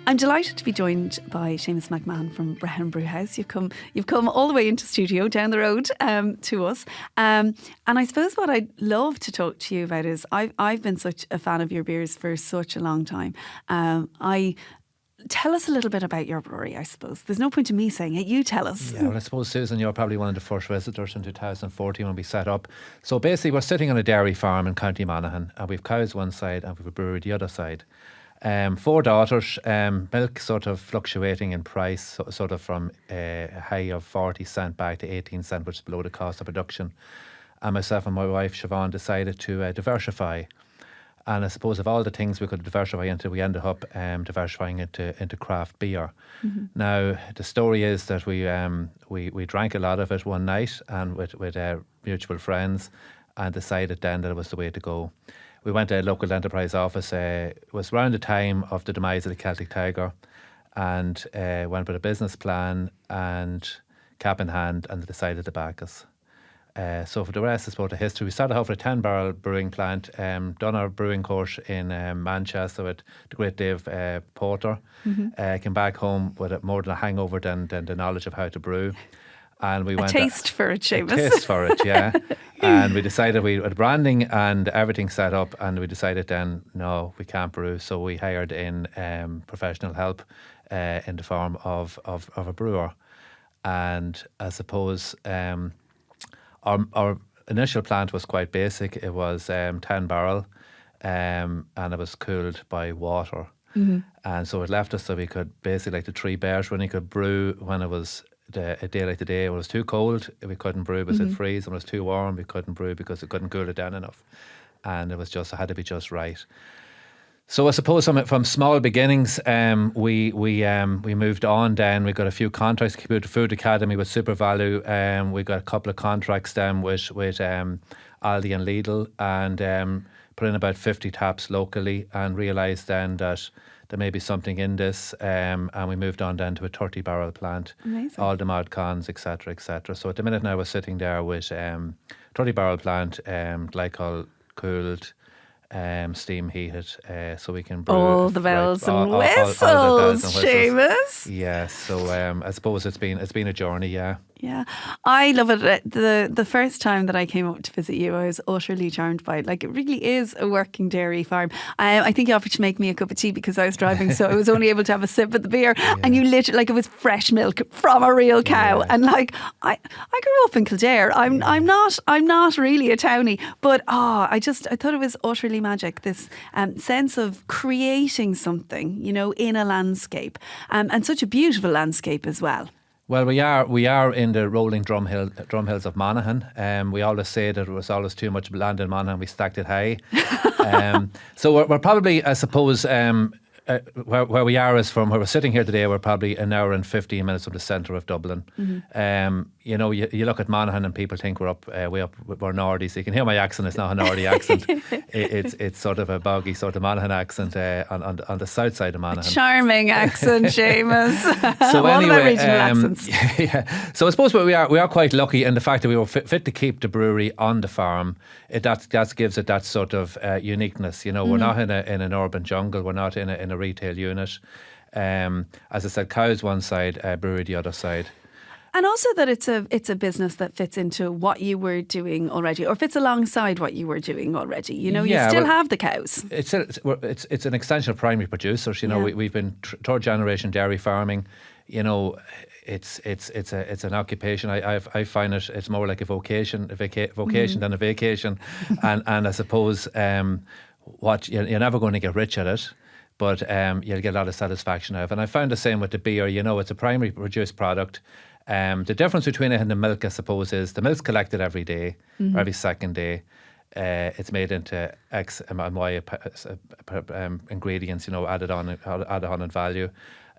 I'm delighted to be joined by Seamus McMahon from Brehon Brewhouse. You've come all the way into studio down the road to us. And I suppose what I'd love to talk to you about is I've been such a fan of your beers for such a long time. Tell us a little bit about your brewery, I suppose. There's no point in me saying it. You tell us. Yeah, well, I suppose, Susan, you're probably one of the first visitors in 2014 when we set up. So basically, we're sitting on a dairy farm in County Monaghan, and we've cows one side and we've a brewery the other side. 4 daughters, milk sort of fluctuating in price, sort of from a high of 40 cent back to 18 cent, which is below the cost of production. And myself and my wife, Siobhan, decided to diversify. And I suppose of all the things we could diversify into, we ended up diversifying into craft beer. Mm-hmm. Now, the story is that we drank a lot of it one night and with mutual friends, and decided then that it was the way to go. We went to a local enterprise office. It was around the time of the demise of the Celtic Tiger, and went with a business plan and cap in hand, and decided to back us. So for the rest, I suppose the history. We started off with a 10-barrel brewing plant, done our brewing course in Manchester with the great Dave Porter. Mm-hmm. Came back home with more than a hangover than the knowledge of how to brew. And we went taste for it, Seamus. A taste for it, yeah. And we decided we had branding and everything set up, and we decided then, no, we can't brew. So we hired in professional help in the form of a brewer. And I suppose our initial plant was quite basic. It was 10 barrel, and it was cooled by water. Mm-hmm. And so it left us so we could basically, like the 3 bears, when you could brew when it was a day like today. When it was too cold, we couldn't brew because it'd freeze. When it was too warm, we couldn't brew because it couldn't cool it down enough. And it had to be just right. So I suppose from small beginnings, we moved on. Then we got a few contracts. Came out to Food Academy with Super Value. We got a couple of contracts then with Aldi and Lidl, and put in about 50 taps locally, and realised then that there may be something in this, and we moved on then to a 30-barrel plant. Amazing. All the mod cons, etc., etc. So at the minute now we're sitting there with 30-barrel plant, glycol cooled, steam heated, so we can brew all the bells and whistles, Seamus. Yeah, so I suppose it's been a journey, yeah. Yeah, I love it. The first time that I came up to visit you, I was utterly charmed by it. Like, it really is a working dairy farm. I think you offered to make me a cup of tea because I was driving, so I was only able to have a sip of the beer. Yeah. And you literally, like, it was fresh milk from a real cow. Yeah. And like, I grew up in Kildare. I'm not really a townie, but I thought it was utterly magic. This sense of creating something, in a landscape, and such a beautiful landscape as well. Well, we are in the rolling drum hills of Monaghan. We always say that there was always too much land in Monaghan. We stacked it high. So we're probably, I suppose, where we are is from where we're sitting here today. We're probably an hour and 15 minutes from the centre of Dublin. Mm-hmm. You look at Monaghan and people think we're way up, we're Nordy. So you can hear my accent. It's not a Nordy accent. It's sort of a boggy sort of Monaghan accent on the south side of Monaghan. A charming accent, Seamus. So anyway, all regional accents. Yeah. So I suppose we are quite lucky in the fact that we were fit to keep the brewery on the farm. That gives it that sort of uniqueness. We're not in an urban jungle. We're not in a retail unit. As I said, cows one side, brewery the other side. And also that it's a business that fits into what you were doing already, or fits alongside what you were doing already. You still have the cows. It's an extension of primary producers. We've been third generation dairy farming. It's an occupation. I find it's more like a vocation, than a vacation. and I suppose what you're never going to get rich at it. But you'll get a lot of satisfaction out of it. And I found the same with the beer. It's a primary produced product. The difference between it and the milk, I suppose, is the milk's collected every day, or every second day. It's made into X and Y ingredients, added on in value.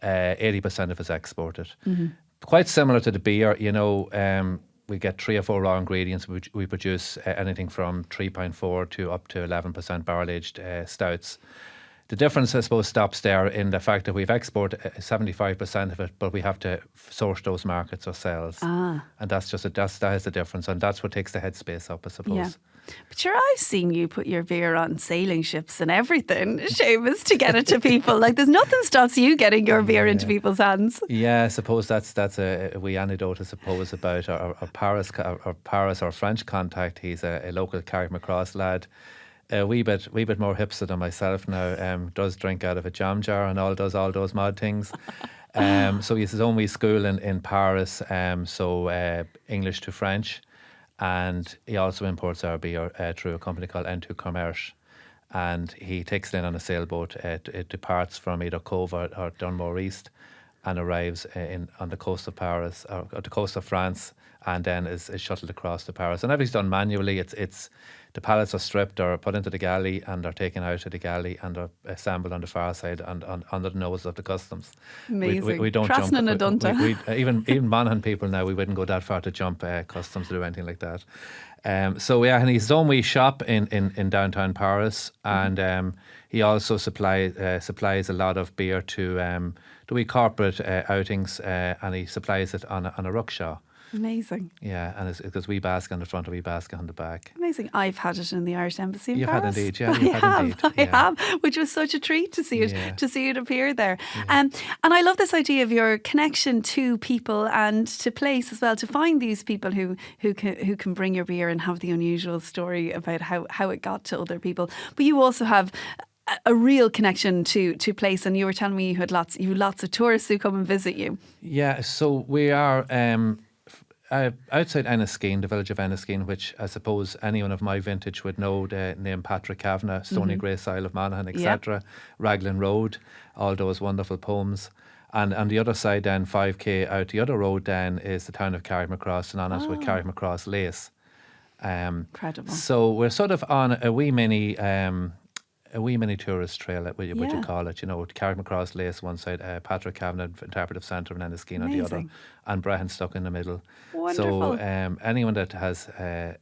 80% of it's exported. Mm-hmm. Quite similar to the beer, we get 3 or 4 raw ingredients. We produce anything from 3.4 to up to 11% barrel-aged stouts. The difference, I suppose, stops there in the fact that we've exported 75% of it, but we have to source those markets ourselves. And that is the difference, and that's what takes the headspace up, I suppose. Yeah. But sure, I've seen you put your beer on sailing ships and everything, Seamus, to get it to people. Like, there's nothing stops you getting your beer into people's hands. Yeah, I suppose that's a wee anecdote, I suppose, about our Paris, our French contact. He's a local Carrickmacross lad. A wee bit more hipster than myself now. Does drink out of a jam jar and does all those mad things. So he has his own wee school in Paris. English to French, and he also imports our beer through a company called N2 Commerce. And he takes it in on a sailboat. It departs from either Cove or Dunmore East, and arrives on the coast of Paris or the coast of France, and then is shuttled across to Paris. And everything's done manually. It's the pallets are stripped or put into the galley and are taken out of the galley and are assembled on the far side and under the nose of the customs. Amazing. We don't jump. Even Monaghan people now, we wouldn't go that far to jump customs or do anything like that. And he's his own wee shop in downtown Paris, and he also supplies a lot of beer to the wee corporate outings, and he supplies it on a rickshaw. Amazing. Yeah, and it's wee basket on the front, a wee basket on the back. Amazing. I've had it in the Irish Embassy in You've Paris. had indeed, yeah. I have, which was such a treat to see it appear there. Yeah. And I love this idea of your connection to people and to place as well, to find these people who can bring your beer and have the unusual story about how it got to other people. But you also have a real connection to place, and you were telling me you had lots of tourists who come and visit you. Yeah, so we are outside Enniskeane, the village of Enniskeane, which I suppose anyone of my vintage would know the name Patrick Kavanagh, Stony Grey Soil of Monaghan, etc. Raglan Road, all those wonderful poems. And on the other side then, 5k out the other road then, is the town of Carrickmacross, synonymous with Carrickmacross Lace. Incredible. So we're sort of on a wee mini tourist trail, would you call it? Carrickmacross Lace one side, Patrick Kavanagh Interpretive Centre in Enniskeane on the other, and Brehon stuck in the middle. Wonderful. So anyone that has a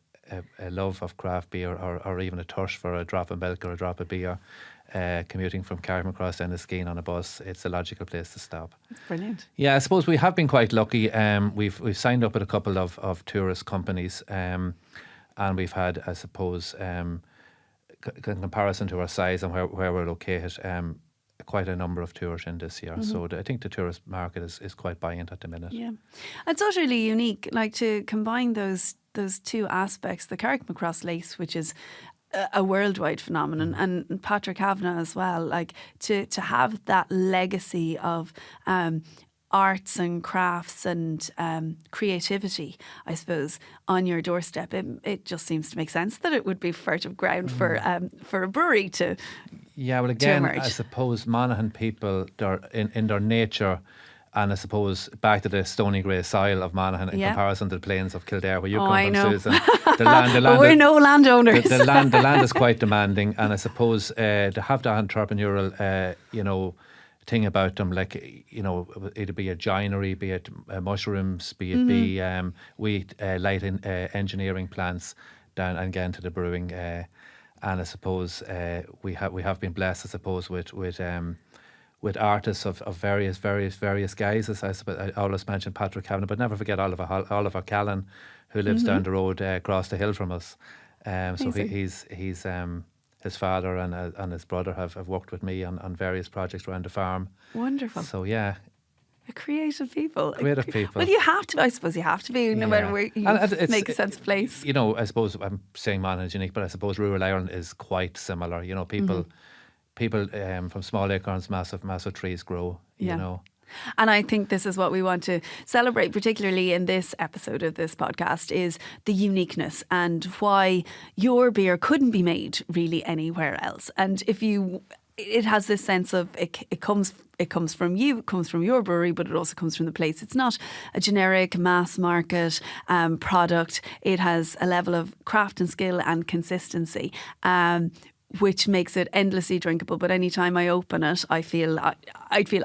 love of craft beer or even a thirst for a drop of milk or a drop of beer, commuting from Carrickmacross to Enniskeane on a bus, it's a logical place to stop. That's brilliant. Yeah, I suppose we have been quite lucky. We've signed up with a couple of tourist companies, and we've had, I suppose, in comparison to our size and where we're located, quite a number of tours in this year. So I think the tourist market is quite buoyant at the minute. Yeah, it's utterly unique. Like, to combine those two aspects, the Carrickmacross Lace, which is a worldwide phenomenon, and Patrick Kavanagh as well. Like, to have that legacy of arts and crafts and creativity, I suppose, on your doorstep, it just seems to make sense that it would be fertile ground for a brewery to. Yeah, well, again, I suppose Monaghan people, they're in their nature, and I suppose back to the stony grey soil of Monaghan in comparison to the plains of Kildare, where you come from, Susan. The land, we're no landowners. The land is quite demanding, and I suppose to have that entrepreneurial, thing about them, like, it'd be a ginery, be it mushrooms, be it light engineering plants down and get into the brewing, and I suppose we have been blessed, I suppose, with artists of various guises. I suppose I always mention Patrick Kavanagh, but never forget Oliver Callan, who lives down the road across the hill from us. So he's his father and his brother have worked with me on various projects around the farm. Wonderful. So yeah. Creative people. Well, you have to. I suppose you have to be, no matter where you make a sense of place. I suppose I'm saying Monaghan is unique, but I suppose rural Ireland is quite similar. People from small acorns, massive trees grow. And I think this is what we want to celebrate, particularly in this episode of this podcast, is the uniqueness and why your beer couldn't be made really anywhere else. And it has this sense of it comes from you, it comes from your brewery, but it also comes from the place. It's not a generic mass market product. It has a level of craft and skill and consistency, which makes it endlessly drinkable. But anytime I open it, I'd feel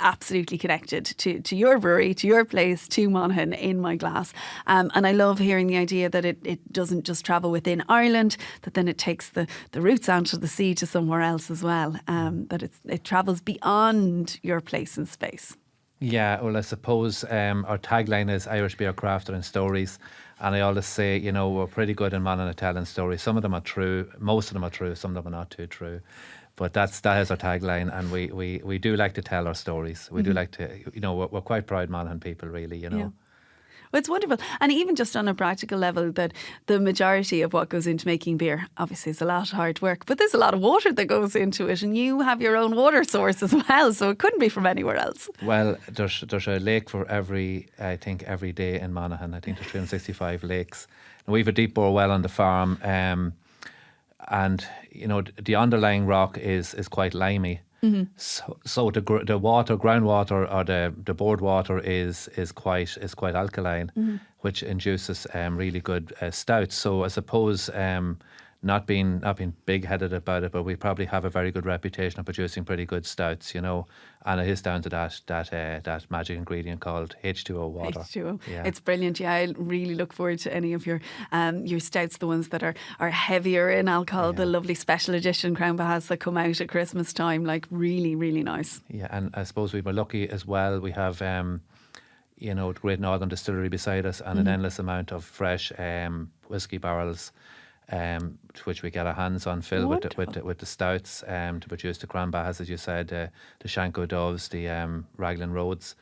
absolutely connected to your brewery, to your place, to Monaghan in my glass. And I love hearing the idea that it doesn't just travel within Ireland, that then it takes the roots out of the sea to somewhere else as well, that it travels beyond your place and space. Yeah, well, I suppose our tagline is Irish beer crafted in stories. And I always say, you know, we're pretty good in Monaghan at telling stories. Some of them are true, most of them are true, some of them are not too true. But that is our tagline, and we do like to tell our stories. We do like to, you know, we're quite proud Monaghan people, really, you know. Yeah. Well, it's wonderful. And even just on a practical level, that the majority of what goes into making beer, obviously is a lot of hard work, but there's a lot of water that goes into it, and you have your own water source as well, so it couldn't be from anywhere else. Well, there's a lake for every day in Monaghan. I think there's 365 lakes. And we have a deep bore well on the farm, and you know the underlying rock is quite limey. So the water, groundwater, or the board water is quite alkaline, which induces really good stouts. So I suppose not being big headed about it, but we probably have a very good reputation of producing pretty good stouts, you know. And it is down to that magic ingredient called H2O water. H2O. Yeah. It's brilliant. Yeah, I really look forward to any of your stouts, the ones that are heavier in alcohol, the lovely special edition Crown Brewhouse that come out at Christmas time. Like really, really nice. Yeah, and I suppose we were lucky as well. We have you know, the Great Northern Distillery beside us, and an endless amount of fresh whiskey barrels, which we get our hands on, filled with the stouts to produce the Crown Brewhouse, as you said, the Shanko Doves, the Raglan Roads,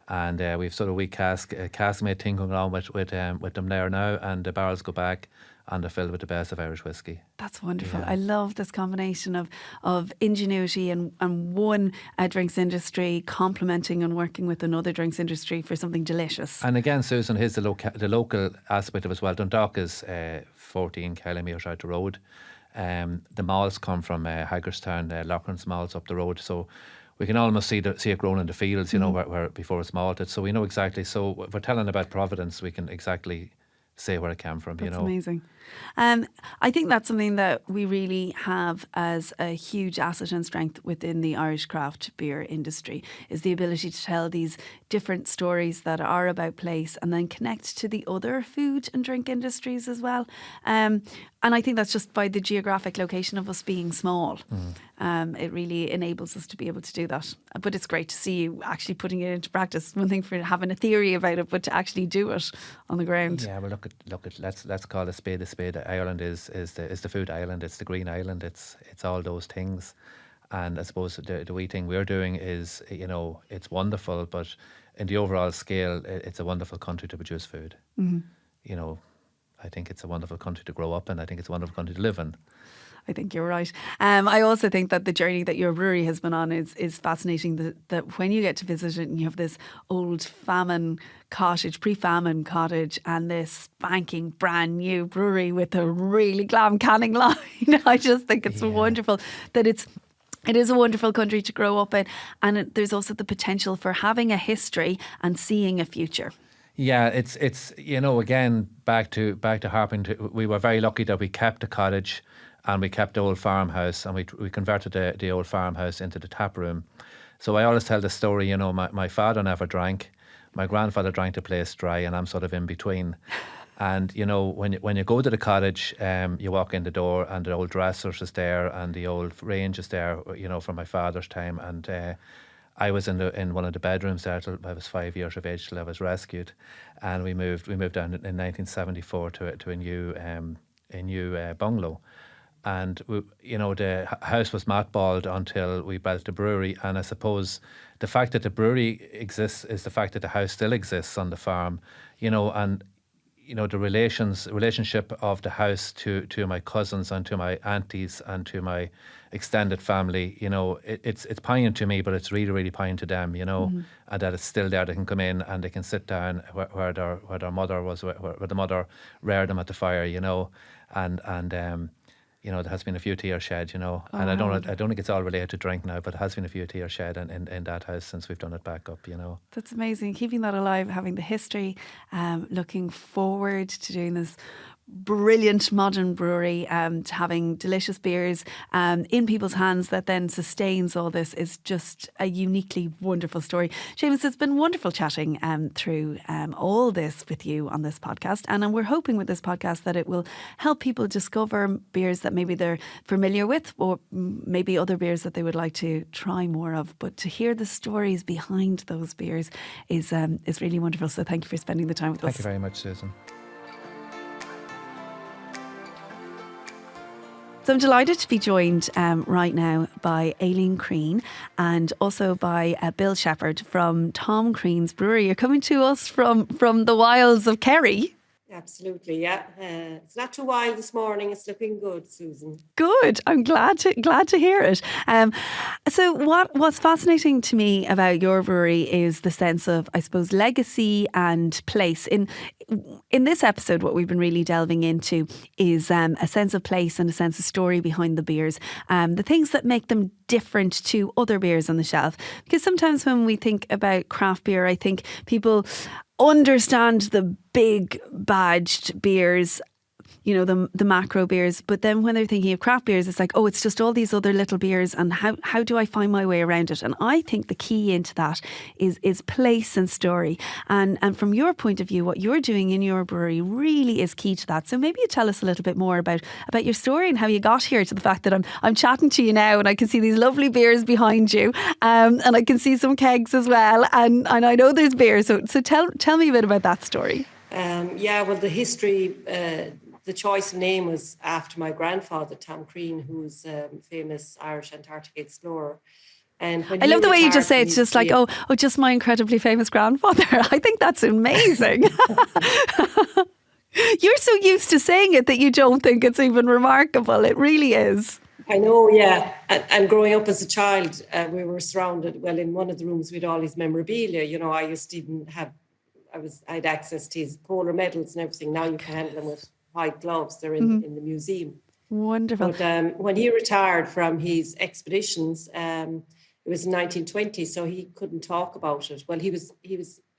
and we've sort of wee cask made thing going on with them there now, and the barrels go back and they're filled with the best of Irish whiskey. That's wonderful. Yeah. I love this combination of ingenuity and one drinks industry complementing and working with another drinks industry for something delicious. And again, Susan, here's the local aspect of it as well. Dundalk is 14 kilometres out the road. The malts come from Hagerstown, Loughran's malts up the road, so we can almost see it growing in the fields, you know, where before it's malted. So we know exactly. So if we're telling about Providence, we can exactly say where it came from. That's you know. amazing. I think that's something that we really have as a huge asset and strength within the Irish craft beer industry, is the ability to tell these different stories that are about place and then connect to the other food and drink industries as well. And I think that's just by the geographic location of us being small. It really enables us to be able to do that. But it's great to see you actually putting it into practice. One thing for having a theory about it, but to actually do it on the ground. Yeah, well, look at let's call a spade a spade. Ireland is the food island. It's the green island. It's all those things. And I suppose the wee thing we're doing is, you know, it's wonderful, but in the overall scale, it's a wonderful country to produce food. You know, I think it's a wonderful country to grow up in. I think it's a wonderful country to live in. I think you're right. I also think that the journey that your brewery has been on is fascinating. That when you get to visit it and you have this old pre-famine cottage, and this spanking brand new brewery with a really glam canning line. I just think it's wonderful that it is a wonderful country to grow up in, and there's also the potential for having a history and seeing a future. Yeah, it's you know, again back to harping to, we were very lucky that we kept the cottage and we kept the old farmhouse, and we converted the old farmhouse into the tap room. So I always tell the story, you know, my father never drank, my grandfather drank the place dry, and I'm sort of in between. And you know, when you go to the cottage, you walk in the door and the old dressers is there and the old range is there, you know, from my father's time. And I was in one of the bedrooms there till I was 5 years of age till I was rescued, and we moved down in 1974 to a new bungalow. And you know, the house was mothballed until we built the brewery. And I suppose the fact that the brewery exists is the fact that the house still exists on the farm. You know, and you know, the relationship of the house to my cousins and to my aunties and to my extended family. You know, it's poignant to me, but it's really, really poignant to them. You know, and that it's still there. They can come in and they can sit down where their mother was, where the mother reared them at the fire. You know, and you know, there has been a few tears shed, you know, and I don't think it's all related to drink now, but there has been a few tears shed in that house since we've done it back up, you know. That's amazing, keeping that alive, having the history, looking forward to doing this brilliant modern brewery, to having delicious beers in people's hands that then sustains all this is just a uniquely wonderful story. Seamus, it's been wonderful chatting through all this with you on this podcast, and we're hoping with this podcast that it will help people discover beers that maybe they're familiar with, or maybe other beers that they would like to try more of. But to hear the stories behind those beers is really wonderful. So thank you for spending the time with us. Thank you very much, Susan. So I'm delighted to be joined right now by Aileen Crean and also by Bill Shepperd from Tom Crean's Brewery. You're coming to us from the wilds of Kerry. Absolutely, yeah. It's not too wild this morning. It's looking good, Susan. Good. I'm glad to hear it. So what's fascinating to me about your brewery is the sense of, I suppose, legacy and place. In this episode, what we've been really delving into is a sense of place and a sense of story behind the beers, the things that make them different to other beers on the shelf. Because sometimes when we think about craft beer, I think people understand the big badged beers, you know, the macro beers. But then when they're thinking of craft beers, it's like, oh, it's just all these other little beers. And how do I find my way around it? And I think the key into that is place and story. And from your point of view, what you're doing in your brewery really is key to that. So maybe you tell us a little bit more about your story and how you got here to the fact that I'm chatting to you now and I can see these lovely beers behind you. And I can see some kegs as well. And I know there's beer. So tell me a bit about that story. Well, the history... The choice of name was after my grandfather, Tom Crean, who's a famous Irish Antarctic explorer. And I love the way you just say it's just like, oh, just my incredibly famous grandfather. I think that's amazing. You're so used to saying it that you don't think it's even remarkable. It really is. I know, yeah. And growing up as a child, we were surrounded, well, in one of the rooms we had all his memorabilia. You know, I used to even have, I had access to his polar medals and everything. Now you can handle them with white gloves. They're in the museum. Wonderful. But when he retired from his expeditions, it was in 1920, so he couldn't talk about it. Well, he was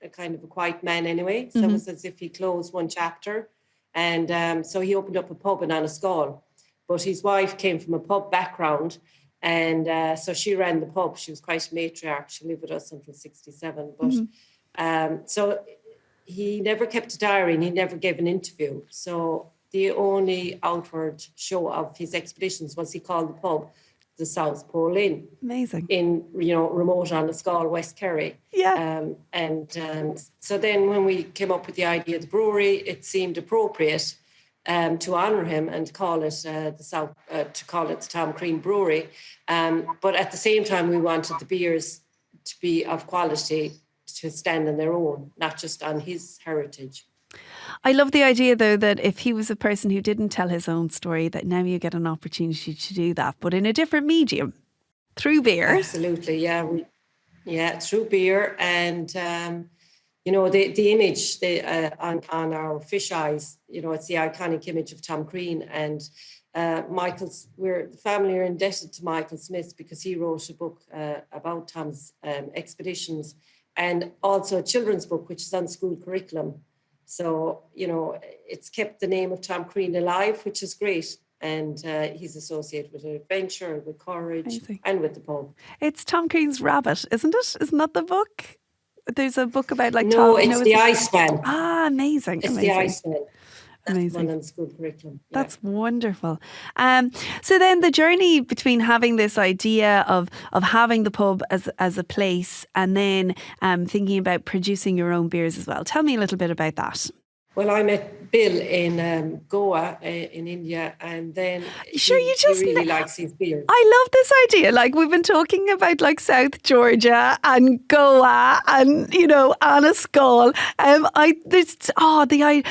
a kind of a quiet man anyway, so it was as if he closed one chapter. And so he opened up a pub in Anascall. But his wife came from a pub background, and so she ran the pub. She was quite a matriarch. She lived with us until 67. But so he never kept a diary and he never gave an interview. So the only outward show of his expeditions was he called the pub the South Pole Inn. Amazing. In, remote Anascall, West Kerry. Yeah. So then when we came up with the idea of the brewery, it seemed appropriate to honour him and call it the Tom Crean Brewery. But at the same time, we wanted the beers to be of quality, to stand on their own, not just on his heritage. I love the idea, though, that if he was a person who didn't tell his own story, that now you get an opportunity to do that, but in a different medium, through beer. Absolutely, yeah, through beer. And, the image on our fish eyes, it's the iconic image of Tom Crean. And the family are indebted to Michael Smith because he wrote a book about Tom's expeditions, and also a children's book, which is on school curriculum. So, it's kept the name of Tom Crean alive, which is great. And he's associated with adventure, with courage, Amazing. And with the pub. It's Tom Crean's Rabbit, isn't it? Isn't that the book? There's a book about Tom. It's the Iceman. Ah, amazing. It's the Iceman. Amazing. One on school curriculum. Yeah. That's wonderful. So then the journey between having this idea of having the pub as a place and then thinking about producing your own beers as well. Tell me a little bit about that. Well, I met Bill in Goa in India, and then he really likes his beers. I love this idea. Like, we've been talking about like South Georgia and Goa and Anascall. The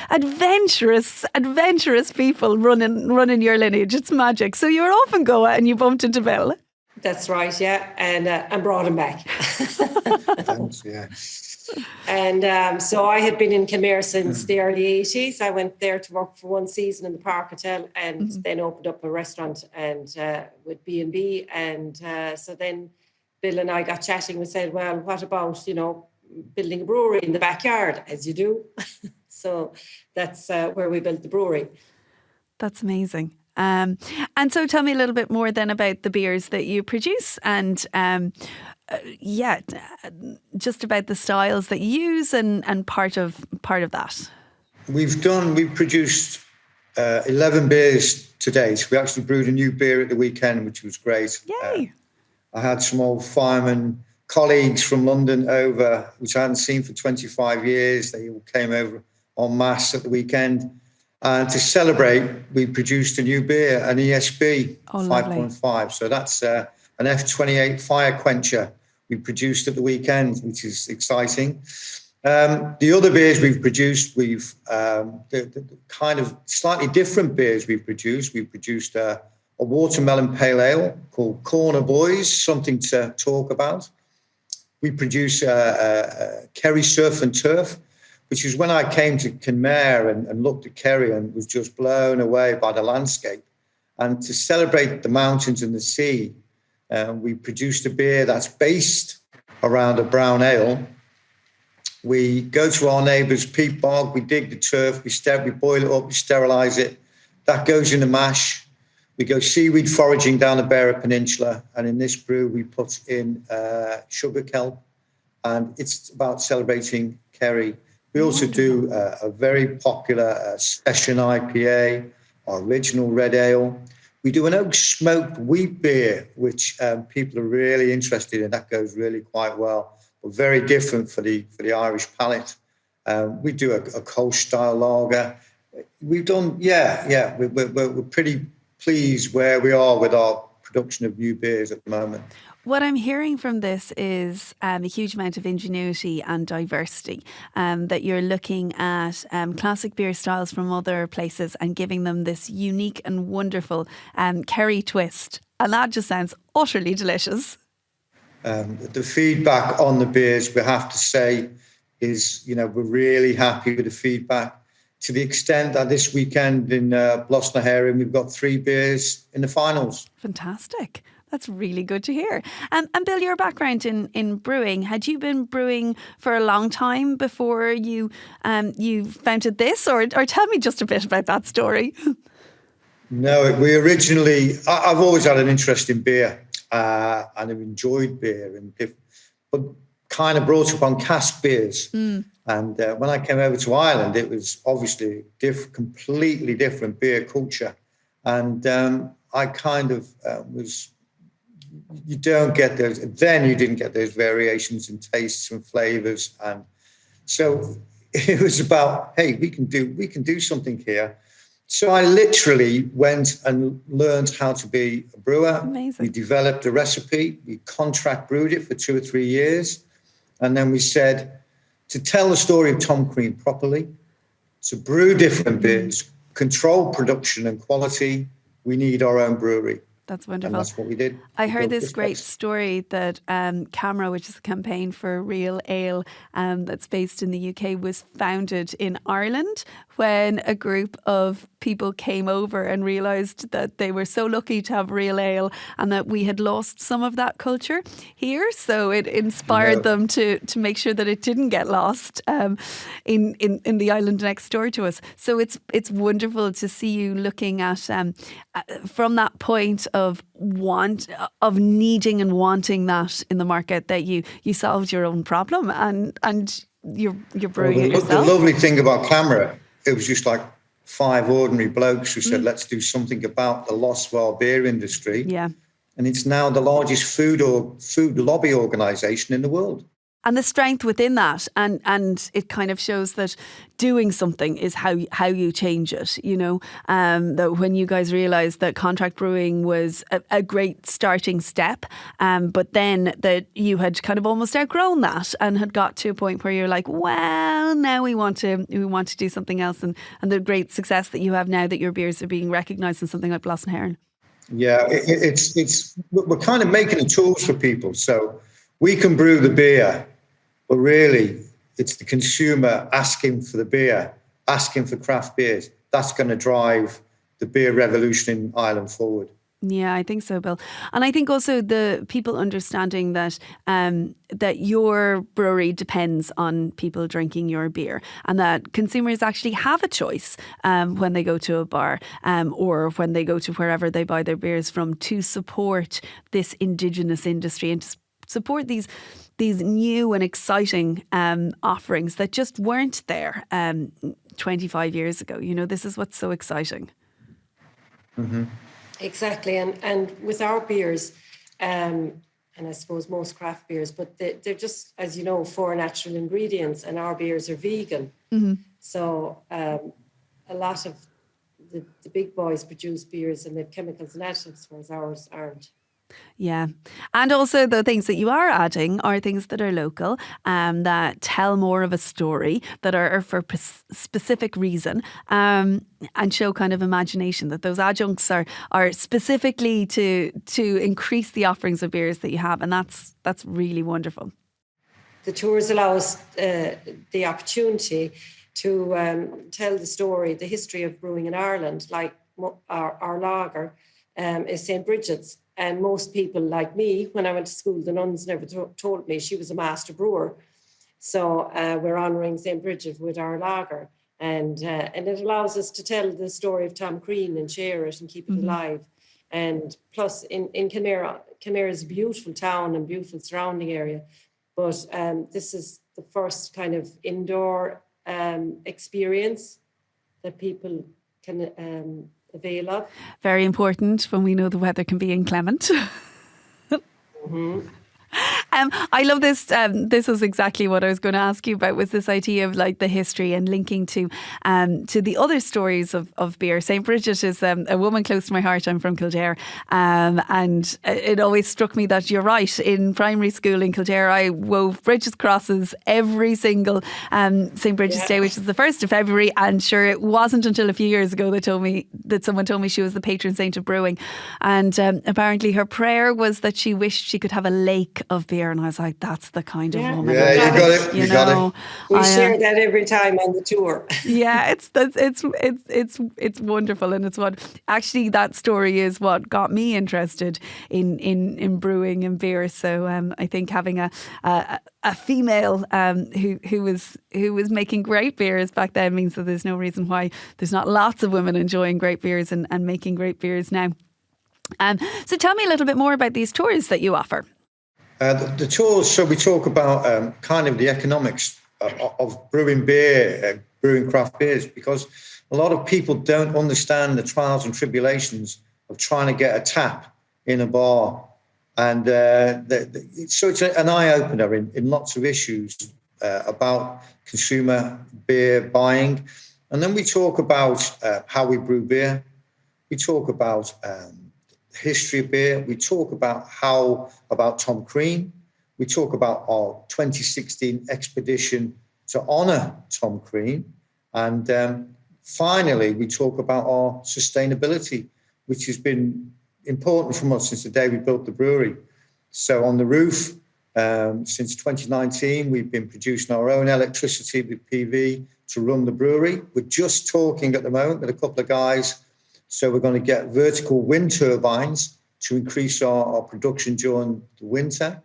adventurous people running your lineage. It's magic. So you were off in Goa and you bumped into Bill. That's right, yeah, and brought him back. Thanks, yeah. And so I had been in Kenmare since the early 80s. I went there to work for one season in the Park Hotel, and then opened up a restaurant and with B&B. And so then Bill and I got chatting. We said, well, what about, building a brewery in the backyard, as you do? So that's where we built the brewery. That's amazing. And so tell me a little bit more then about the beers that you produce and just about the styles that you use and part of that. We've produced 11 beers to date. We actually brewed a new beer at the weekend, which was great. Yay! I had some old fireman colleagues from London over, which I hadn't seen for 25 years. They all came over en masse at the weekend. And to celebrate, we produced a new beer, an ESB 5.5. So that's an F28 fire quencher we produced at the weekend, which is exciting. The other beers we've produced, the kind of slightly different beers we've produced. We've produced a watermelon pale ale called Corner Boys, something to talk about. We produce Kerry Surf and Turf, which is when I came to Kenmare and looked at Kerry and was just blown away by the landscape. And to celebrate the mountains and the sea, we produced a beer that's based around a brown ale. We go to our neighbour's peat bog, we dig the turf, we boil it up, we sterilise it. That goes in a mash. We go seaweed foraging down the Beara Peninsula, and in this brew we put in sugar kelp, and it's about celebrating Kerry. We also do a very popular session IPA, our original red ale. We do an oak smoked wheat beer, which people are really interested in. That goes really quite well, but very different for the Irish palate. We do a Kolsch style lager. We've done, we're pretty pleased where we are with our production of new beers at the moment. What I'm hearing from this is a huge amount of ingenuity and diversity, that you're looking at classic beer styles from other places and giving them this unique and wonderful Kerry twist. And that just sounds utterly delicious. The feedback on the beers, we have to say, is, we're really happy with the feedback, to the extent that this weekend in Blasna we've got 3 beers in the finals. Fantastic. That's really good to hear. And Bill, your background in brewing, had you been brewing for a long time before you founded this? Or tell me just a bit about that story. No, we originally, I've always had an interest in beer and I've enjoyed beer, but kind of brought up on cask beers. And when I came over to Ireland, it was obviously completely different beer culture. And I kind of you don't get those, then you didn't get those variations in tastes and flavours. And so it was about, hey, we can do something here. So I literally went and learned how to be a brewer. Amazing. We developed a recipe, we contract brewed it for 2 or 3 years. And then we said, to tell the story of Tom Crean properly, to brew different beers, control production and quality, we need our own brewery. That's wonderful. And that's what we did. I heard this great story that Camera, which is a campaign for real ale that's based in the UK, was founded in Ireland when a group of people came over and realised that they were so lucky to have real ale and that we had lost some of that culture here. So it inspired them to make sure that it didn't get lost in the island next door to us. So it's wonderful to see you looking at from that point of needing and wanting that in the market, that you solved your own problem and you're brewing it yourself. The lovely thing about Camera, it was just like 5 ordinary blokes who said, let's do something about the loss of our beer industry. Yeah. And it's now the largest food lobby organisation in the world. And the strength within that, and it kind of shows that doing something is how you change it, that when you guys realised that contract brewing was a great starting step, but then that you had kind of almost outgrown that and had got to a point where you're like, well, now we want to do something else, and the great success that you have now that your beers are being recognised in something like Blasna Heron. Yeah, we're kind of making the tools for people, so we can brew the beer. But really, it's the consumer asking for the beer, asking for craft beers. That's going to drive the beer revolution in Ireland forward. Yeah, I think so, Bill. And I think also the people understanding that that your brewery depends on people drinking your beer, and that consumers actually have a choice when they go to a bar or when they go to wherever they buy their beers from, to support this Indigenous industry and to support these new and exciting offerings that just weren't there 25 years ago. This is what's so exciting. Mm-hmm. Exactly. And with our beers, and I suppose most craft beers, but they're just, as you know, 4 natural ingredients, and our beers are vegan. Mm-hmm. So a lot of the big boys produce beers and they've chemicals and additives, whereas ours aren't. Yeah. And also the things that you are adding are things that are local, that tell more of a story, that are for specific reason, and show kind of imagination, that those adjuncts are specifically to increase the offerings of beers that you have. And that's really wonderful. The tours allow us the opportunity to tell the story, the history of brewing in Ireland, like our lager is St. Bridget's. And most people like me, when I went to school, the nuns never told me she was a master brewer. So we're honouring St. Bridget with our lager. And it allows us to tell the story of Tom Crean and share it and keep it alive. And plus in Kenmare is a beautiful town and beautiful surrounding area. But this is the first kind of indoor experience that people can avail of. Very important when we know the weather can be inclement. I love this. This is exactly what I was going to ask you about, was this idea of like the history and linking to the other stories of beer. St. Bridget is a woman close to my heart. I'm from Kildare, and it always struck me that you're right. In primary school in Kildare, I wove bridges crosses every single St. Bridget's Day, which is the 1st of February. And sure, it wasn't until a few years ago that someone told me she was the patron saint of brewing. And apparently her prayer was that she wished she could have a lake of beer. And I was like, that's the kind of woman. Yeah, you got it. You got it. We share that every time on the tour. Yeah, it's wonderful, and it's what actually that story is what got me interested in brewing and beer. So I think having a female who was making great beers back then means that there's no reason why there's not lots of women enjoying great beers and making great beers now. So tell me a little bit more about these tours that you offer. The tours, so we talk about kind of the economics of brewing beer, brewing craft beers, because a lot of people don't understand the trials and tribulations of trying to get a tap in a bar. And so it's an eye-opener in lots of issues about consumer beer buying. And then we talk about how we brew beer. We talk about history of beer. We talk about Tom Crean. We talk about our 2016 expedition to honour Tom Crean. And finally, we talk about our sustainability, which has been important from us since the day we built the brewery. So on the roof, since 2019, we've been producing our own electricity with PV to run the brewery. We're just talking at the moment with a couple of guys. So we're going to get vertical wind turbines to increase our production during the winter.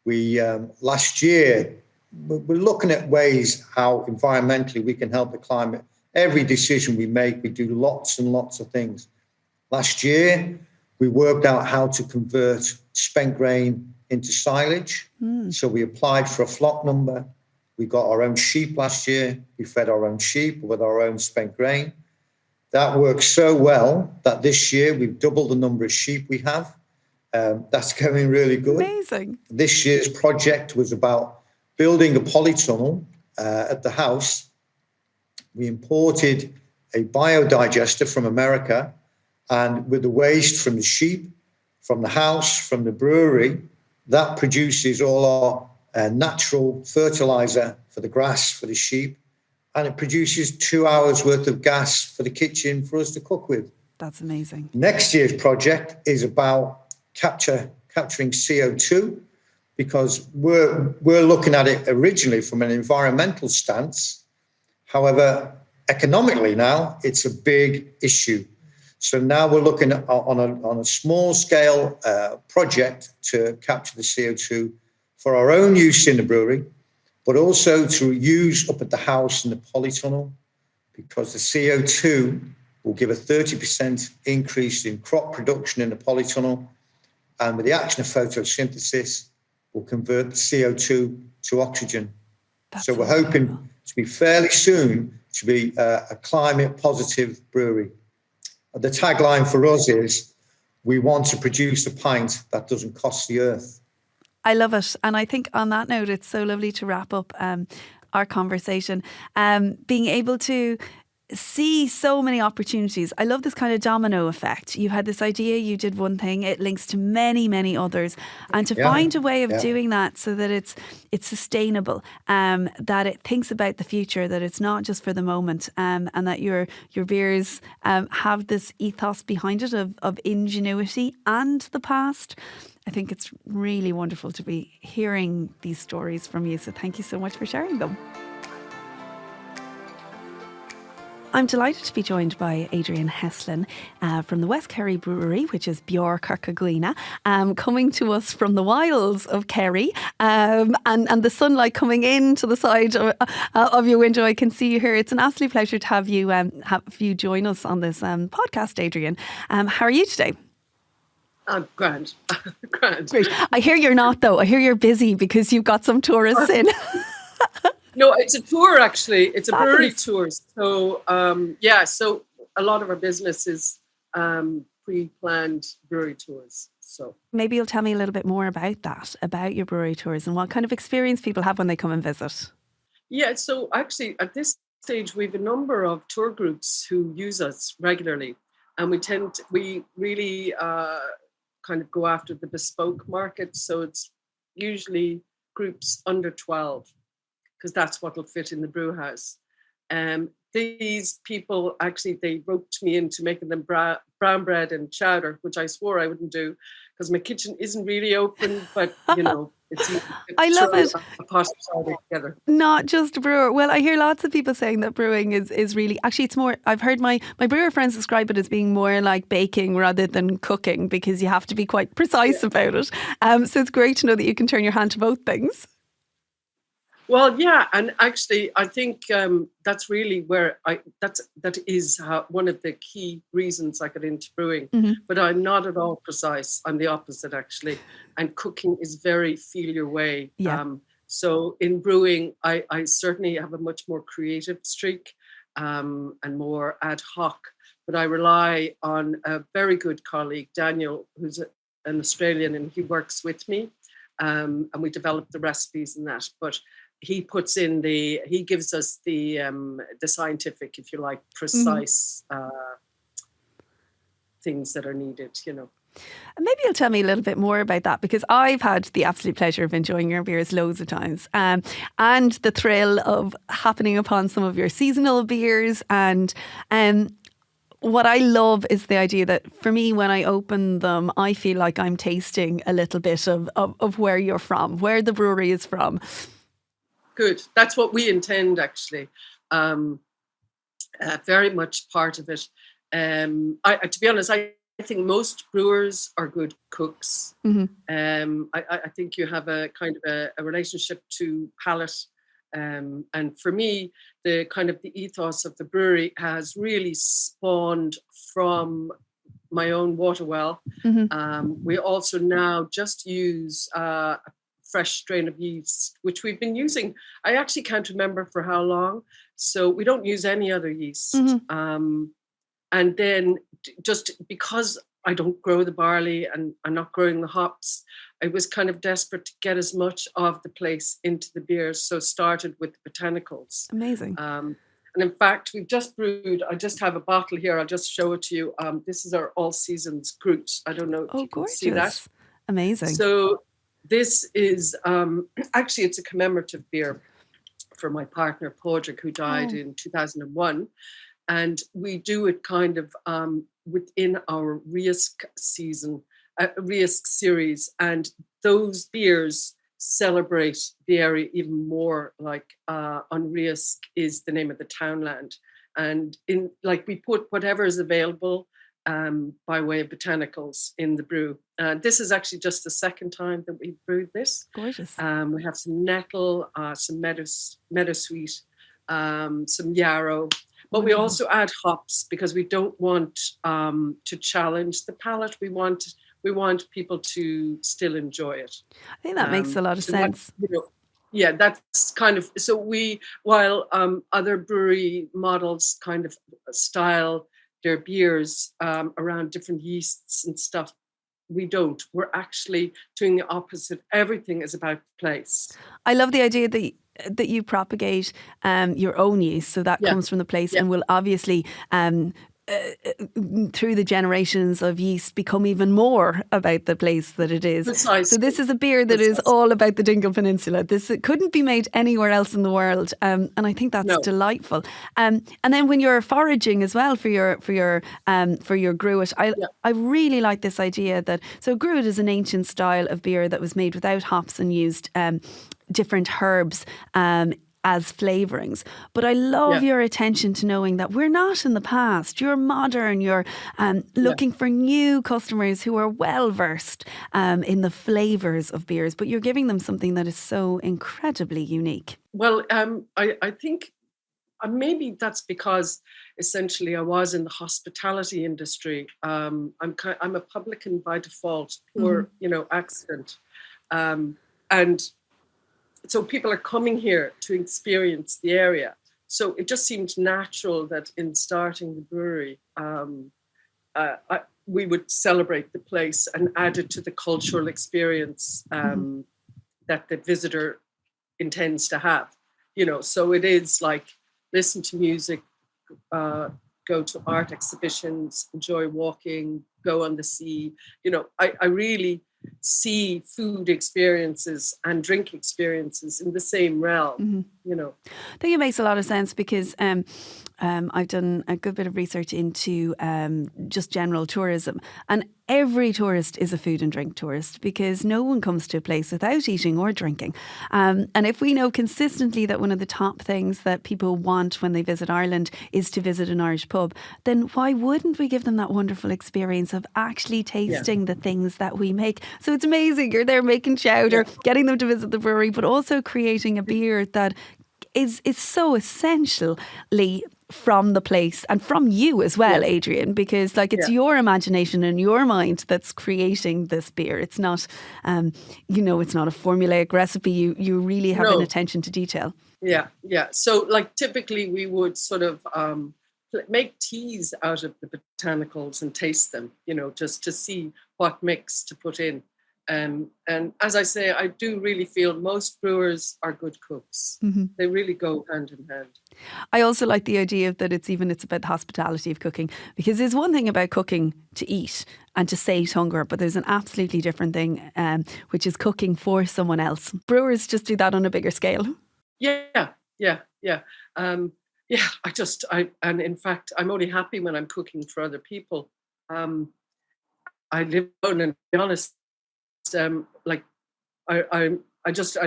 We last year, we're looking at ways how environmentally we can help the climate. Every decision we make, we do lots and lots of things. Last year, we worked out how to convert spent grain into silage. So we applied for a flock number. We got our own sheep last year. We fed our own sheep with our own spent grain. That works so well that this year we've doubled the number of sheep we have. That's going really good. Amazing. This year's project was about building a polytunnel at the house. We imported a biodigester from America, and with the waste from the sheep, from the house, from the brewery, that produces all our natural fertilizer for the grass, for the sheep. And it produces 2 hours worth of gas for the kitchen for us to cook with. That's amazing. Next year's project is about capturing CO2, because we're looking at it originally from an environmental stance. However, economically now, it's a big issue. So now we're looking at, on a small scale project to capture the CO2 for our own use in the brewery, but also to use up at the house in the polytunnel, because the CO2 will give a 30% increase in crop production in the polytunnel, and with the action of photosynthesis, will convert the CO2 to oxygen. So we're hoping to be fairly soon to be a climate positive brewery. The tagline for us is, we want to produce a pint that doesn't cost the earth. I love it. And I think on that note, it's so lovely to wrap up our conversation. Being able to see so many opportunities. I love this kind of domino effect. You had this idea, you did one thing, it links to many, many others. And to find a way of doing that so that it's sustainable, that it thinks about the future, that it's not just for the moment, and that your beers have this ethos behind it of ingenuity and the past. I think it's really wonderful to be hearing these stories from you. So thank you so much for sharing them. I'm delighted to be joined by Adrienne Heslin from the West Kerry Brewery, which is Bjor Kirkagwina, coming to us from the wilds of Kerry, and the sunlight coming into the side of your window. I can see you here. It's an absolute pleasure to have you join us on this podcast, Adrienne. How are you today? I'm grand. Grand. Great. I hear you're not, though. I hear you're busy because you've got some tourists in. No, it's a tour, actually. It's a brewery tour. So, so a lot of our business is pre-planned brewery tours. So maybe you'll tell me a little bit more about that, about your brewery tours and what kind of experience people have when they come and visit. Yeah, so actually at this stage, we have a number of tour groups who use us regularly. And we really kind of go after the bespoke market. So it's usually groups under 12. Because that's what will fit in the brew house. These people, actually, they roped me into making them brown bread and chowder, which I swore I wouldn't do because my kitchen isn't really open, but, it's I love it. A pot of chowder together. Not just a brewer. Well, I hear lots of people saying that brewing is really, actually it's more, I've heard my brewer friends describe it as being more like baking rather than cooking because you have to be quite precise about it. So it's great to know that you can turn your hand to both things. Well, yeah, and actually, I think that's really where that is one of the key reasons I got into brewing. Mm-hmm. But I'm not at all precise. I'm the opposite, actually. And cooking is very feel your way. Yeah. So in brewing, I certainly have a much more creative streak and more ad hoc. But I rely on a very good colleague, Daniel, who's an Australian, and he works with me, and we develop the recipes and that. But he puts in he gives us the scientific, if you like, precise things that are needed, And maybe you'll tell me a little bit more about that because I've had the absolute pleasure of enjoying your beers loads of times, and the thrill of happening upon some of your seasonal beers. And what I love is the idea that for me, when I open them, I feel like I'm tasting a little bit of where you're from, where the brewery is from. Good. That's what we intend, actually. Very much part of it. To be honest, I think most brewers are good cooks. Mm-hmm. I think you have a kind of a relationship to palate. And for me, the kind of the ethos of the brewery has really spawned from my own water well. Mm-hmm. We also now just use a fresh strain of yeast, which we've been using. I actually can't remember for how long. So we don't use any other yeast. Mm-hmm. And then just because I don't grow the barley and I'm not growing the hops, I was kind of desperate to get as much of the place into the beers. So started with the botanicals. Amazing. And in fact, we've just brewed, I just have a bottle here. I'll just show it to you. This is our all seasons Groot. I don't know if you can see that. Amazing. So this is, actually it's a commemorative beer for my partner, Padraig, who died in 2001. And we do it kind of within our Riask series. And those beers celebrate the area even more. Like on Riask is the name of the townland. And we put whatever is available by way of botanicals in the brew. This is actually just the second time that we've brewed this. Gorgeous. We have some nettle, some meadowsweet, some yarrow. But we also add hops because we don't want to challenge the palate. We want people to still enjoy it. I think that makes a lot of sense. That's kind of, so while other brewery models kind of style their beers around different yeasts and stuff, we don't. We're actually doing the opposite. Everything is about place. I love the idea that that you propagate your own yeast, so that comes from the place and will obviously through the generations of yeast become even more about the place that it is. Precisely. So this is a beer that is all about the Dingle Peninsula. It couldn't be made anywhere else in the world, and I think that's delightful. And then when you're foraging as well for your gruit, I really like this idea that gruit is an ancient style of beer that was made without hops and used different herbs as flavourings. But I love your attention to knowing that we're not in the past. You're modern. You're looking for new customers who are well versed in the flavours of beers, but you're giving them something that is so incredibly unique. Well, I think maybe that's because essentially I was in the hospitality industry. I'm a publican by default, pure accident, and so people are coming here to experience the area. So it just seemed natural that in starting the brewery, we would celebrate the place and add it to the cultural experience that the visitor intends to have. So it is like listen to music, go to art exhibitions, enjoy walking, go on the sea. I really see food experiences and drink experiences in the same realm. I think it makes a lot of sense because I've done a good bit of research into just general tourism, and every tourist is a food and drink tourist because no one comes to a place without eating or drinking. And if we know consistently that one of the top things that people want when they visit Ireland is to visit an Irish pub, then why wouldn't we give them that wonderful experience of actually tasting the things that we make? So it's amazing. You're there making chowder, getting them to visit the brewery, but also creating a beer that is so essentially from the place and from you as well, Adrienne, because it's your imagination and your mind that's creating this beer. It's not, it's not a formulaic recipe. You really have an attention to detail. Yeah. So typically we would sort of make teas out of the botanicals and taste them, just to see what mix to put in. And as I say, I do really feel most brewers are good cooks. Mm-hmm. They really go hand in hand. I also like the idea that it's about the hospitality of cooking, because there's one thing about cooking to eat and to sate hunger, but there's an absolutely different thing, which is cooking for someone else. Brewers just do that on a bigger scale. Yeah. And in fact, I'm only happy when I'm cooking for other people. I live alone, and to be honest, I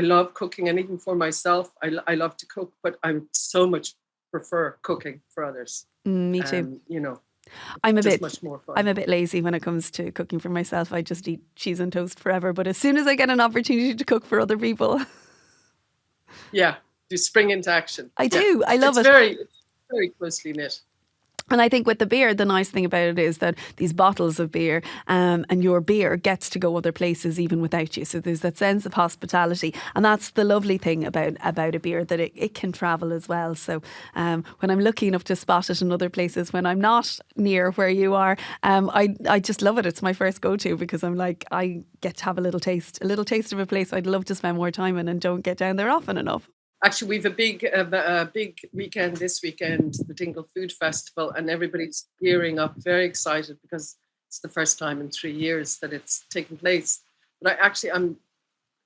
love cooking, and even for myself, I love to cook, but I so much prefer cooking for others. Me too. I'm much more fun. I'm a bit lazy when it comes to cooking for myself. I just eat cheese and toast forever. But as soon as I get an opportunity to cook for other people, you spring into action. I do. I love it. It's very closely knit. And I think with the beer, the nice thing about it is that these bottles of beer and your beer gets to go other places even without you. So there's that sense of hospitality. And that's the lovely thing about a beer, that it can travel as well. So when I'm lucky enough to spot it in other places, when I'm not near where you are, I just love it. It's my first go-to, because I'm like, I get to have a little taste of a place I'd love to spend more time in and don't get down there often enough. Actually, we've a big weekend this weekend, the Dingle Food Festival, and everybody's gearing up, very excited, because it's the first time in 3 years that it's taken place. But I'm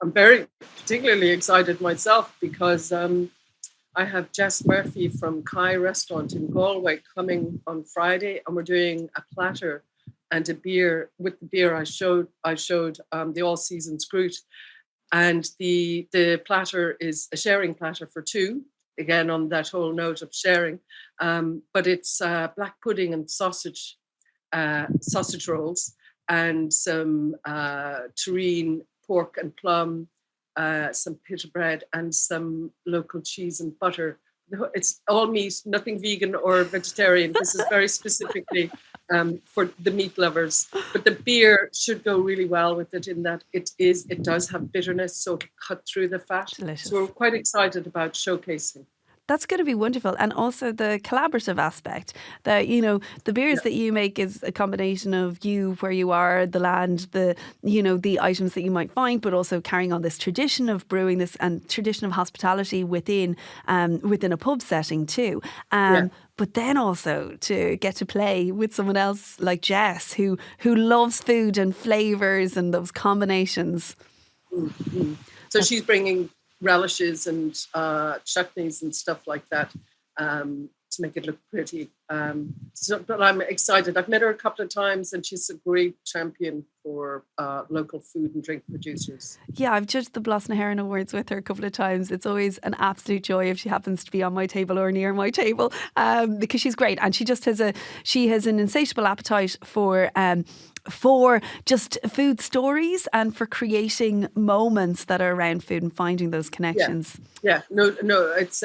very particularly excited myself, because I have Jess Murphy from Kai Restaurant in Galway coming on Friday, and we're doing a platter and a beer. With the beer I showed the All Seasons Gruit. And the platter is a sharing platter for two, again on that whole note of sharing. But it's black pudding and sausage rolls, and some terrine pork and plum, some pita bread, and some local cheese and butter. It's all meat, nothing vegan or vegetarian. This is very specifically for the meat lovers. But the beer should go really well with it, in that it does have bitterness, so it'll cut through the fat. Delicious. So we're quite excited about showcasing. That's going to be wonderful. And also the collaborative aspect that, you know, the beers that you make is a combination of you, where you are, the land, the, you know, the items that you might find, but also carrying on this tradition of brewing this and tradition of hospitality within a pub setting too. But then also to get to play with someone else like Jess, who loves food and flavours and those combinations. Mm-hmm. So she's bringing relishes and chutneys and stuff like that to make it look pretty. But I'm excited. I've met her a couple of times, and she's a great champion for local food and drink producers. Yeah, I've judged the Blas na Heron Awards with her a couple of times. It's always an absolute joy if she happens to be on my table or near my table, because she's great, and she just has an insatiable appetite for just food stories and for creating moments that are around food and finding those connections. No, it's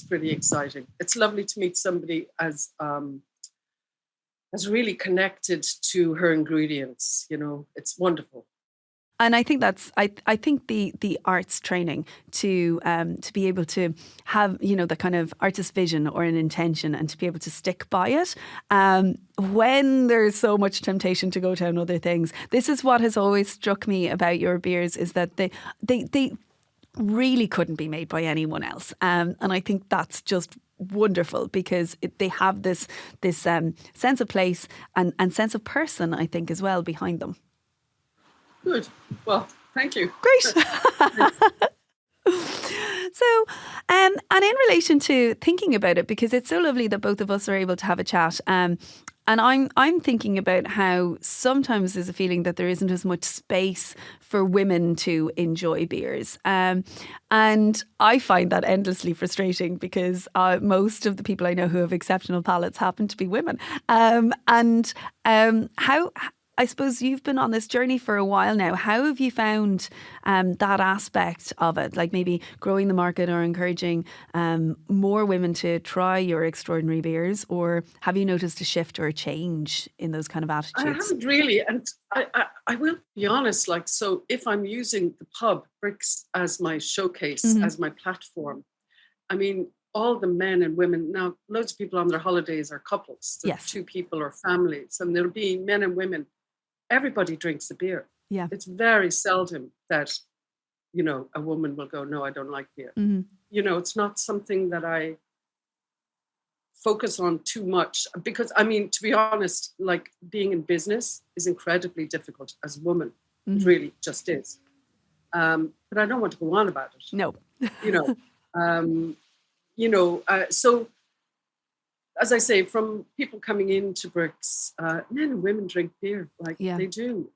pretty exciting. It's lovely to meet somebody as really connected to her ingredients. You know, it's wonderful. And I think I think the arts training to be able to have, you know, the kind of artist vision or an intention and to be able to stick by it when there's so much temptation to go down other things. This is what has always struck me about your beers, is that they really couldn't be made by anyone else. And I think that's just wonderful, because they have this sense of place and sense of person, I think, as well behind them. Good. Well, thank you. Great. So, and in relation to thinking about it, because it's so lovely that both of us are able to have a chat. And I'm thinking about how sometimes there's a feeling that there isn't as much space for women to enjoy beers. And I find that endlessly frustrating, because most of the people I know who have exceptional palates happen to be women. How I suppose you've been on this journey for a while now. How have you found that aspect of it? Like maybe growing the market or encouraging more women to try your extraordinary beers, or have you noticed a shift or a change in those kind of attitudes? I haven't really, and I will be honest. Like, so if I'm using the pub Bricks as my showcase, as my platform, I mean, all the men and women now, loads of people on their holidays are couples, yes, 2 people or families, and there'll be men and women. Everybody drinks a beer. Yeah. It's very seldom that, you know, a woman will go, no, I don't like beer. Mm-hmm. You know, it's not something that I focus on too much, because, I mean, to be honest, like, being in business is incredibly difficult as a woman. It really just is. But I don't want to go on about it. No. So as I say, from people coming into Bricks, men and women drink beer, like they do.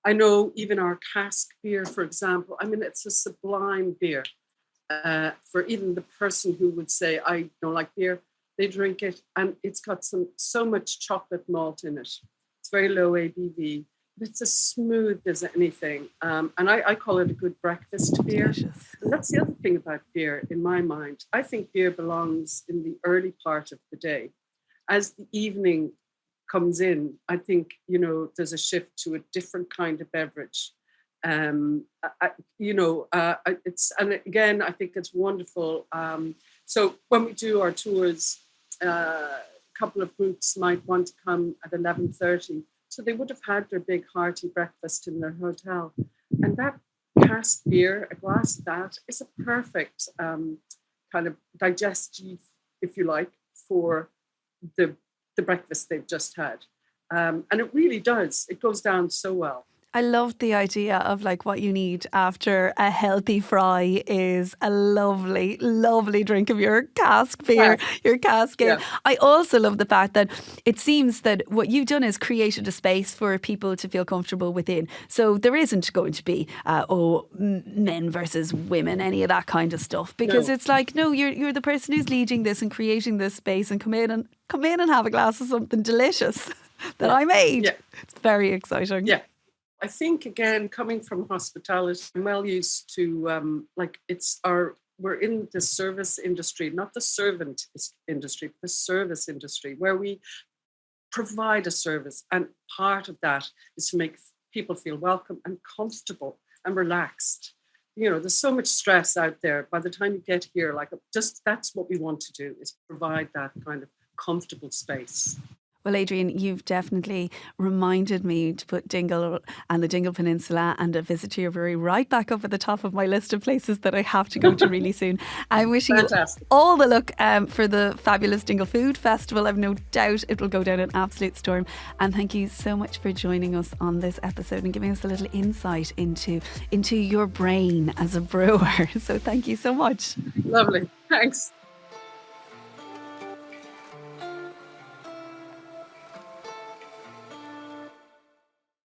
I know even our cask beer, for example, I mean, it's a sublime beer. For even the person who would say, I don't like beer, they drink it, and it's got so much chocolate malt in it. It's very low ABV. It's as smooth as anything. And I call it a good breakfast beer. Delicious. And that's the other thing about beer, in my mind. I think beer belongs in the early part of the day. As the evening comes in, I think, you know, there's a shift to a different kind of beverage. And again, I think it's wonderful. So when we do our tours, a couple of groups might want to come at 11:30. So they would have had their big hearty breakfast in their hotel. And that cask beer, a glass of that, is a perfect kind of digestive, if you like, for the breakfast they've just had. And it really does. It goes down so well. I love the idea of like what you need after a healthy fry is a lovely, lovely drink of your cask beer, your cask ale. Yeah. I also love the fact that it seems that what you've done is created a space for people to feel comfortable within. So there isn't going to be, men versus women, any of that kind of stuff. Because it's like, no, you're the person who's leading this and creating this space, and come in and have a glass of something delicious that I made. Yeah. It's very exciting. Yeah. I think, again, coming from hospitality, I'm well used to, we're in the service industry, not the servant industry, but the service industry, where we provide a service. And part of that is to make people feel welcome and comfortable and relaxed. there's so much stress out there. By the time you get here, like, just that's what we want to do, is provide that kind of comfortable space. Well, Adrienne, you've definitely reminded me to put Dingle and the Dingle Peninsula and a visit to your brewery right back up at the top of my list of places that I have to go to really soon. I'm wishing you all the luck for the fabulous Dingle Food Festival. I've no doubt it will go down an absolute storm. And thank you so much for joining us on this episode and giving us a little insight into your brain as a brewer. So thank you so much. Lovely. Thanks.